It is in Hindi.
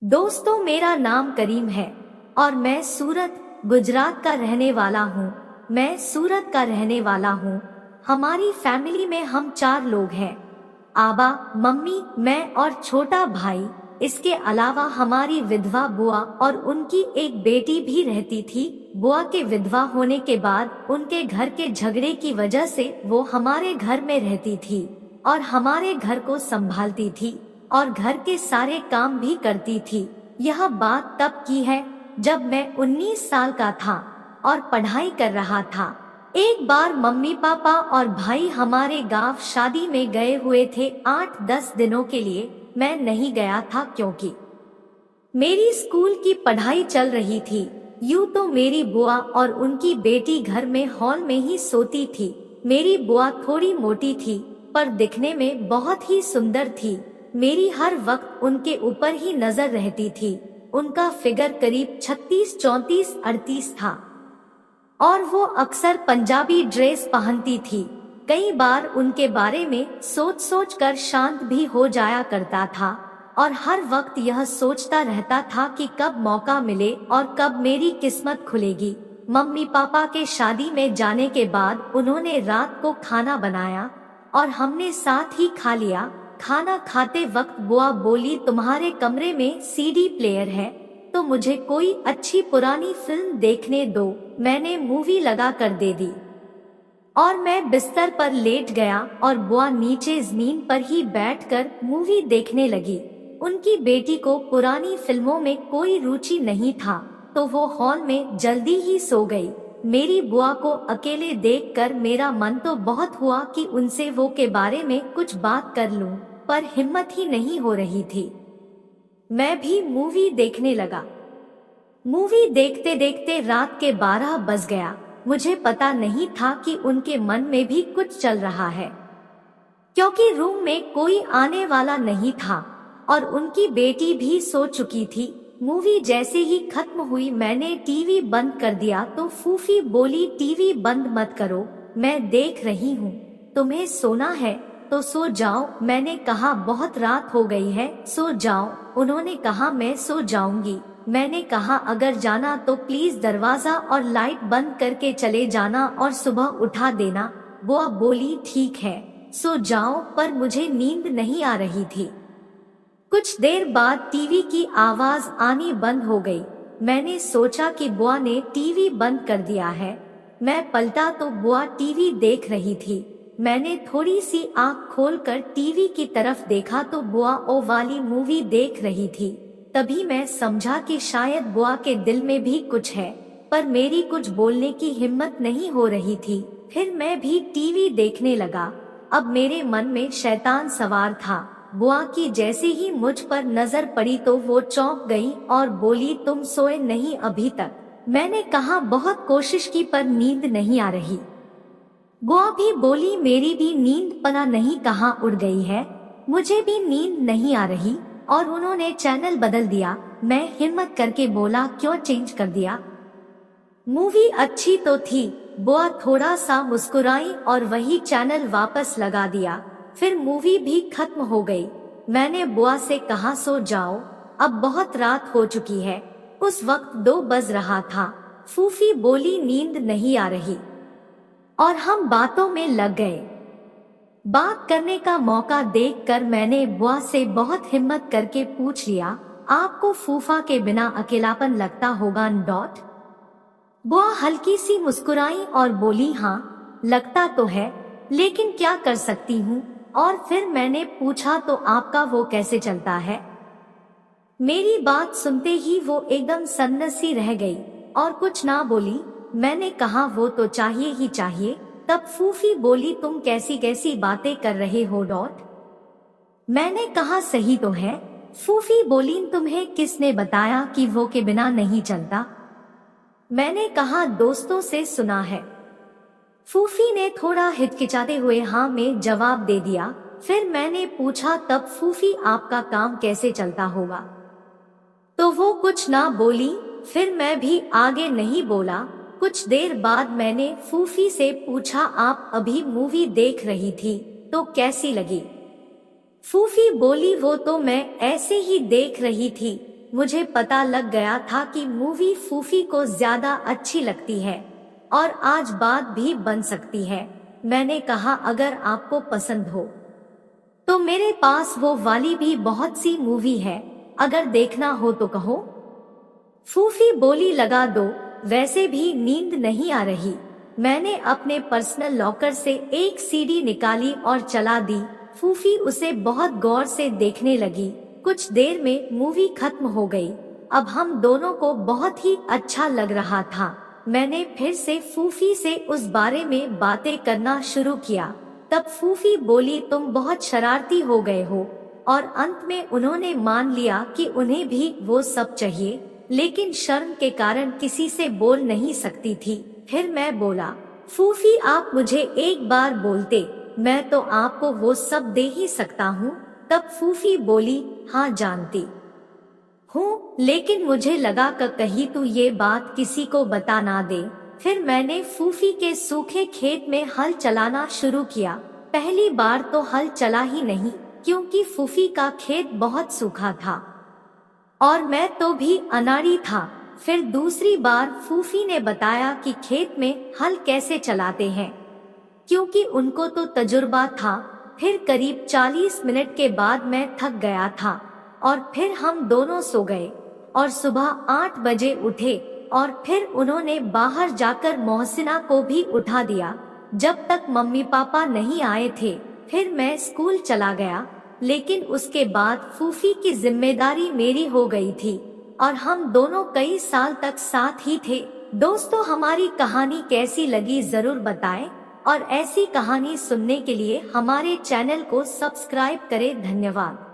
दोस्तों, मेरा नाम करीम है और मैं सूरत, गुजरात का रहने वाला हूँ। मैं सूरत का रहने वाला हूँ। हमारी फैमिली में हम 4 लोग हैं। आबा, मम्मी, मैं और छोटा भाई। इसके अलावा हमारी विधवा बुआ और उनकी एक बेटी भी रहती थी। बुआ के विधवा होने के बाद उनके घर के झगड़े की वजह से वो हमारे घर में रहती थी और हमारे घर को संभालती थी और घर के सारे काम भी करती थी। यह बात तब की है जब मैं 19 साल का था और पढ़ाई कर रहा था। एक बार मम्मी पापा और भाई हमारे गांव शादी में गए हुए थे 8-10 दिनों के लिए। मैं नहीं गया था क्योंकि मेरी स्कूल की पढ़ाई चल रही थी। यूं तो मेरी बुआ और उनकी बेटी घर में हॉल में ही सोती थी। मेरी बुआ थोड़ी मोटी थी पर दिखने में बहुत ही सुंदर थी। मेरी हर वक्त उनके ऊपर ही नजर रहती थी। उनका फिगर करीब 36, 34, 38 था और वो अक्सर पंजाबी ड्रेस पहनती थी। कई बार उनके बारे में सोच सोच कर शांत भी हो जाया करता था और हर वक्त यह सोचता रहता था कि कब मौका मिले और कब मेरी किस्मत खुलेगी। मम्मी पापा के शादी में जाने के बाद उन्होंने रात को खाना बनाया और हमने साथ ही खा लिया। खाना खाते वक्त बुआ बोली, तुम्हारे कमरे में सीडी प्लेयर है तो मुझे कोई अच्छी पुरानी फिल्म देखने दो। मैंने मूवी लगा कर दे दी और मैं बिस्तर पर लेट गया और बुआ नीचे जमीन पर ही बैठकर मूवी देखने लगी। उनकी बेटी को पुरानी फिल्मों में कोई रुचि नहीं था तो वो हॉल में जल्दी ही सो गई। मेरी बुआ को अकेले देखकर मेरा मन तो बहुत हुआ कि उनसे वो के बारे में कुछ बात कर लूं, पर हिम्मत ही नहीं हो रही थी। मैं भी मूवी देखने लगा। मूवी देखते देखते रात के 12 बज गया। मुझे पता नहीं था कि उनके मन में भी कुछ चल रहा है, क्योंकि रूम में कोई आने वाला नहीं था और उनकी बेटी भी सो चुकी थी। मूवी जैसे ही खत्म हुई मैंने टीवी बंद कर दिया तो फूफी बोली, टीवी बंद मत करो, मैं देख रही हूँ। तुम्हें सोना है तो सो जाओ। मैंने कहा बहुत रात हो गई है, सो जाओ। उन्होंने कहा मैं सो जाऊंगी। मैंने कहा अगर जाना तो प्लीज दरवाजा और लाइट बंद करके चले जाना और सुबह उठा देना। बुआ बोली ठीक है, सो जाओ, पर मुझे नींद नहीं आ रही थी। कुछ देर बाद टीवी की आवाज आनी बंद हो गई। मैंने सोचा कि बुआ ने टीवी बंद कर दिया है। मैं पलटा तो बुआ टीवी देख रही थी। मैंने थोड़ी सी आंख खोलकर टीवी की तरफ देखा तो बुआ ओ वाली मूवी देख रही थी। तभी मैं समझा कि शायद बुआ के दिल में भी कुछ है, पर मेरी कुछ बोलने की हिम्मत नहीं हो रही थी। फिर मैं भी टीवी देखने लगा। अब मेरे मन में शैतान सवार था। बुआ की जैसे ही मुझ पर नजर पड़ी तो वो चौंक गई और बोली, तुम सोए नहीं अभी तक? मैंने कहा बहुत कोशिश की पर नींद नहीं आ रही। बुआ भी बोली, मेरी भी नींद पता नहीं कहाँ उड़ गई है, मुझे भी नींद नहीं आ रही। और उन्होंने चैनल बदल दिया। मैं हिम्मत करके बोला, क्यों चेंज कर दिया? मूवी अच्छी तो थी। बुआ थोड़ा सा मुस्कुराई और वही चैनल वापस लगा दिया। फिर मूवी भी खत्म हो गई। मैंने बुआ से कहा सो जाओ, अब बहुत रात हो चुकी है। उस वक्त 2 बज रहा था। फूफी बोली नींद नहीं आ रही और हम बातों में लग गए। बात करने का मौका देखकर मैंने बुआ से बहुत हिम्मत करके पूछ लिया, आपको फूफा के बिना अकेलापन लगता होगा? बुआ हल्की सी मुस्कुराई और बोली, हाँ लगता तो है, लेकिन क्या कर सकती हूँ। और फिर मैंने पूछा, तो आपका वो कैसे चलता है? मेरी बात सुनते ही वो एकदम सन्नसी रह गई और कुछ ना बोली। मैंने कहा वो तो चाहिए ही चाहिए। तब फूफी बोली, तुम कैसी कैसी बातें कर रहे हो? मैंने कहा सही तो है। फूफी बोली, तुम्हें किसने बताया कि वो के बिना नहीं चलता? मैंने कहा दोस्तों से सुना है। फूफी ने थोड़ा हिचकिचाते हुए हाँ में जवाब दे दिया। फिर मैंने पूछा, तब फूफी आपका काम कैसे चलता होगा? तो वो कुछ ना बोली। फिर मैं भी आगे नहीं बोला। कुछ देर बाद मैंने फूफी से पूछा, आप अभी मूवी देख रही थी तो कैसी लगी? फूफी बोली, वो तो मैं ऐसे ही देख रही थी, मुझे पता लग गया था कि मूवी फूफी को ज्यादा अच्छी लगती है और आज बात भी बन सकती है। मैंने कहा अगर आपको पसंद हो तो मेरे पास वो वाली भी बहुत सी मूवी है, अगर देखना हो तो कहो। फूफी बोली लगा दो, वैसे भी नींद नहीं आ रही। मैंने अपने पर्सनल लॉकर से एक सीडी निकाली और चला दी। फूफी उसे बहुत गौर से देखने लगी। कुछ देर में मूवी खत्म हो गई। अब हम दोनों को बहुत ही अच्छा लग रहा था। मैंने फिर से फूफी से उस बारे में बातें करना शुरू किया। तब फूफी बोली तुम बहुत शरारती हो गए हो, और अंत में उन्होंने मान लिया कि उन्हें भी वो सब चाहिए, लेकिन शर्म के कारण किसी से बोल नहीं सकती थी। फिर मैं बोला, फूफी आप मुझे एक बार बोलते, मैं तो आपको वो सब दे ही सकता हूँ। तब फूफी बोली, हाँ जानती हूँ, लेकिन मुझे लगा कि कहीं तू ये बात किसी को बता ना दे। फिर मैंने फूफी के सूखे खेत में हल चलाना शुरू किया। पहली बार तो हल चला ही नहीं, क्योंकि फूफी का खेत बहुत सूखा था और मैं तो भी अनाड़ी था। फिर दूसरी बार फूफी ने बताया कि खेत में हल कैसे चलाते हैं, क्योंकि उनको तो तजुर्बा था। फिर करीब 40 मिनट के बाद मैं थक गया था और फिर हम दोनों सो गए और सुबह 8 बजे उठे और फिर उन्होंने बाहर जाकर मोहसिना को भी उठा दिया जब तक मम्मी पापा नहीं आए थे। फिर मैं स्कूल चला गया, लेकिन उसके बाद फूफी की जिम्मेदारी मेरी हो गई थी और हम दोनों कई साल तक साथ ही थे। दोस्तों, हमारी कहानी कैसी लगी जरूर बताएं और ऐसी कहानी सुनने के लिए हमारे चैनल को सब्सक्राइब करें। धन्यवाद।